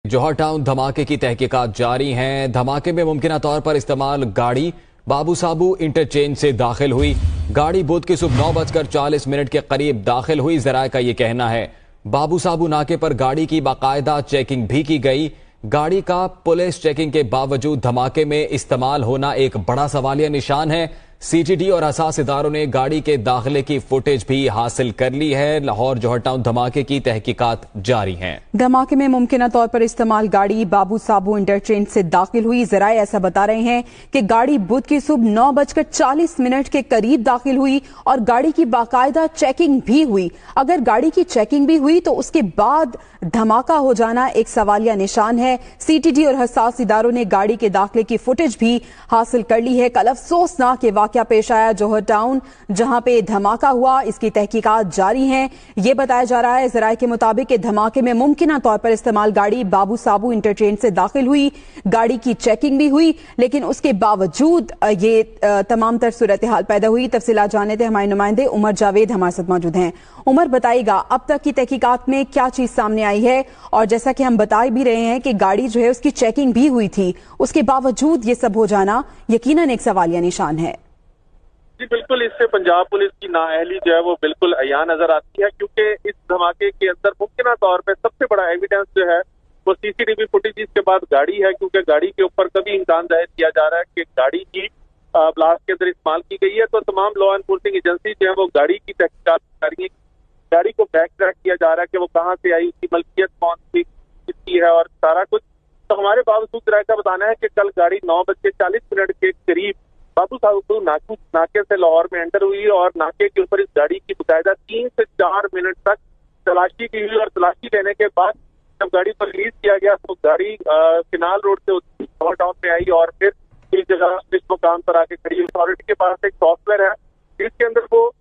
जौहर town धमाके की तहकीकात जारी हैं। धमाके में मुमकिन तौर पर इस्तेमाल गाड़ी बाबू साबू इंटरचेंज से दाखिल हुई। गाड़ी बुध की सुबह 9:40 के करीब दाखिल हुई। ज़राए का ये कहना है बाबू साबू नाके पर गाड़ी की बाकायदा चेकिंग भी की गई। गाड़ी का पुलिस चेकिंग के बावजूद धमाके में इस्तेमाल होना एक बड़ा सवालिया निशान है। सीटीडी और हसास इदारों ने गाड़ी के दाखिले की फुटेज भी हासिल कर ली है। लाहौर जौहर टाउन धमाके की तहकीकात जारी हैं। धमाके में मुमकिन तौर पर इस्तेमाल गाड़ी बाबू साबू इंटरचेंज से दाखिल हुई। ज़राए ऐसा बता रहे हैं कि गाड़ी बुध की सुबह 9:40 के करीब दाखिल हुई और गाड़ी की बाकायदा चेकिंग भी हुई। अगर गाड़ी की चेकिंग भी हुई तो उसके बाद धमाका हो जाना एक सवालिया निशान है। सीटीडी और हसास इदारों ने गाड़ी के दाखिले की फुटेज भी हासिल कर ली है। कल अफसोसनाक वाकया पेश आया जौहर टाउन, जहां पे धमाका हुआ। इसकी तहकीकात जारी हैं। ये बताया जा रहा है ज़राए के मुताबिक कि धमाके में मुमकिन तौर पर इस्तेमाल गाड़ी बाबू साबू इंटरचेंज से दाखिल हुई। गाड़ी की चेकिंग भी हुई, लेकिन उसके बावजूद ये तमाम तर सूरत हाल पैदा हुई। तफसीलात जानने थे हमारे नुमाइंदे उमर जावेद हमारे साथ मौजूद हैं। उमर, बताइएगा अब तक की तहकीकात में क्या चीज सामने आई है? और जैसा कि हम बता भी रहे हैं कि गाड़ी जो है उसकी चेकिंग भी हुई थी, उसके बावजूद ये सब हो जाना यकीनन एक सवालिया निशान है। जी बिल्कुल, इससे पंजाब पुलिस की नाअहली जो है वो बिल्कुल अयां नजर आती है, क्योंकि इस धमाके के अंदर मुमकिन तौर पे सबसे बड़ा एविडेंस जो है वो सीसीटीवी फुटेज के बाद गाड़ी है, क्योंकि गाड़ी के ऊपर कभी इम्कान जाहिर किया जा रहा है कि गाड़ी की ब्लास्ट के अंदर इस्तेमाल की गई है। तो तमाम लॉ एनफोर्सिंग एजेंसी जो है वो गाड़ी की तहकीकात कर रही है। गाड़ी को बैक ट्रैक किया जा रहा है कि वो कहाँ से आई, उसकी मलकियत कौन सी किसकी है और सारा कुछ। तो हमारे बावजूद राय का बताना है कि कल गाड़ी 9:40 के करीब बाबू साबू नाके से लाहौर में एंटर हुई और नाके के ऊपर इस गाड़ी की बकायदा 3 से 4 मिनट तक तलाशी की हुई। और तलाशी लेने के बाद जब गाड़ी को रिलीज किया गया तो गाड़ी किनाल रोड से जौहर टाउन में आई और फिर इस जगह इस मुकाम पर आके खड़ी। अथॉरिटी के पास एक सॉफ्टवेयर है जिसके अंदर वो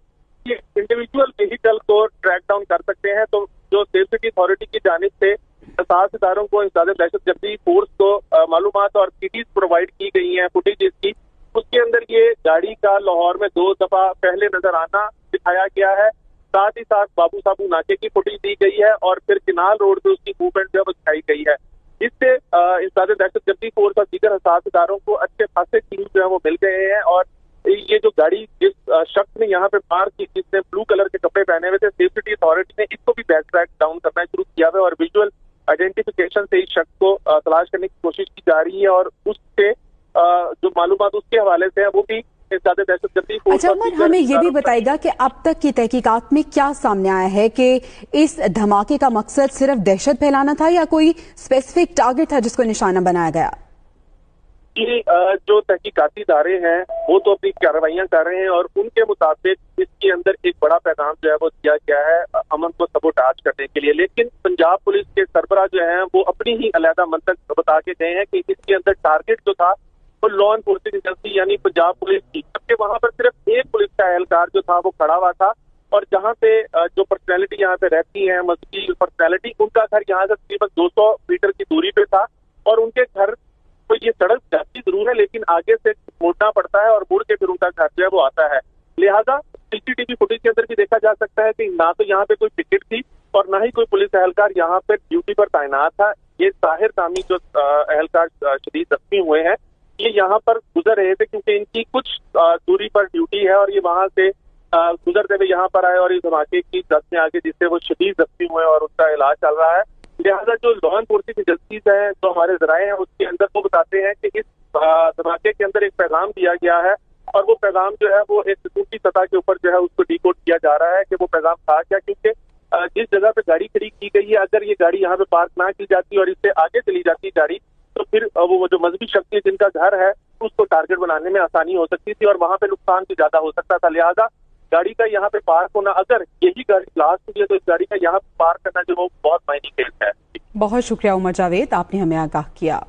इंडिविजुअल व्हीकल को ट्रैक डाउन कर सकते हैं। तो जो सेफ सिटी अथॉरिटी की जानिब से हसास इदारों को इंसदाद दहशतगर्दी फोर्स को मालूमात और सीडीज प्रोवाइड की गई हैं फुटेज इसकी, उसके अंदर ये गाड़ी का लाहौर में 2 दफा पहले नजर आना दिखाया गया है। साथ ही साथ बाबू साबू नाके की फुटेज दी गई है और फिर किनाल रोड पे उसकी मूवमेंट जो है दिखाई गई है। इससे इंसदाद दहशतगर्दी फोर्स और दीगर हसास इदारों को अच्छे खासे क्लू जो है वो मिल गए हैं। और ये जो गाड़ी जिस शख्स ने यहाँ पे पार्क की, जिसने ब्लू कलर के कपड़े पहने हुए थे, सेफ सिटी अथॉरिटी ने इसको भी बैक ट्रैक डाउन करना शुरू किया है और विजुअल आइडेंटिफिकेशन से इस शख्स को तलाश करने की कोशिश की जा रही है। और उससे जो मालूमात उसके हवाले से है वो भी ज़्यादा दहशतगर्दी। अच्छा उमर, हमें ये भी बताएगा कि अब तक की तहकीकात में क्या सामने आया है कि इस धमाके का मकसद सिर्फ दहशत फैलाना था या कोई स्पेसिफिक टारगेट था जिसको निशाना बनाया गया? ये जो तहकीकाती इदारे हैं वो तो अपनी कार्रवाइयां कर रहे हैं और उनके मुताबिक इसके अंदर एक बड़ा पैगाम जो है वो दिया गया है अमन को सबोटाज करने के लिए। लेकिन पंजाब पुलिस के सरबराह जो है वो अपनी ही अलहदा मंतक बता के गए हैं कि इसके अंदर टारगेट जो था वो लॉ एनफोर्सिंग एजेंसी यानी पंजाब पुलिस की, जबकि वहां पर सिर्फ एक पुलिस का एहलकार जो था वो खड़ा हुआ था। और जहां पे जो पर्सनैलिटी यहाँ पे रहती है, मस्जिद पर्सनैलिटी, उनका घर यहाँ से तकरीबन 200 मीटर की दूरी पे था और उनके घर तो ये सड़क जाती जरूर है लेकिन आगे से मोड़ना पड़ता है और मुड़ के फिर उनका घर जो है वो आता है। लिहाजा सीसीटीवी फुटेज के अंदर भी देखा जा सकता है कि ना तो यहाँ पे कोई टिकट थी और ना ही कोई पुलिस एहलकार यहाँ पे ड्यूटी पर तैनात था। ये ताहिर कामी जो एहलकार शदीद जख्मी हुए हैं ये यहाँ पर गुजर रहे थे क्योंकि इनकी कुछ दूरी पर ड्यूटी है और ये वहां से गुजरते हुए यहाँ पर आए और इस धमाके की जद में आगे जिससे वो शदीद जख्मी हुए और उसका इलाज चल रहा है। लिहाजा जो लॉ एनफोर्सिंग एजेंसीज हैं, जो हमारे जराए हैं, उसके अंदर वो बताते हैं कि इस धमाके के अंदर एक पैगाम दिया गया है और वो पैगाम जो है वो एक टूटी सतह के ऊपर जो है उसको डिकोड किया जा रहा है कि वो पैगाम था क्या। क्योंकि जिस जगह पे गाड़ी खड़ी की गई है, अगर ये गाड़ी यहाँ पे पार्क ना की जाती और इससे आगे चली जाती गाड़ी तो फिर वो जो मजहबी शक्ति जिनका घर है उसको टारगेट बनाने में आसानी हो सकती थी और वहां पे नुकसान भी ज्यादा हो सकता था। लिहाजा गाड़ी का यहाँ पे पार्क होना, अगर यही गाड़ी ब्लास्ट हुई है तो इस गाड़ी का यहाँ पे पार्क करना जो वो बहुत मायने खेल है। बहुत शुक्रिया उमर जावेद, आपने हमें आगाह किया।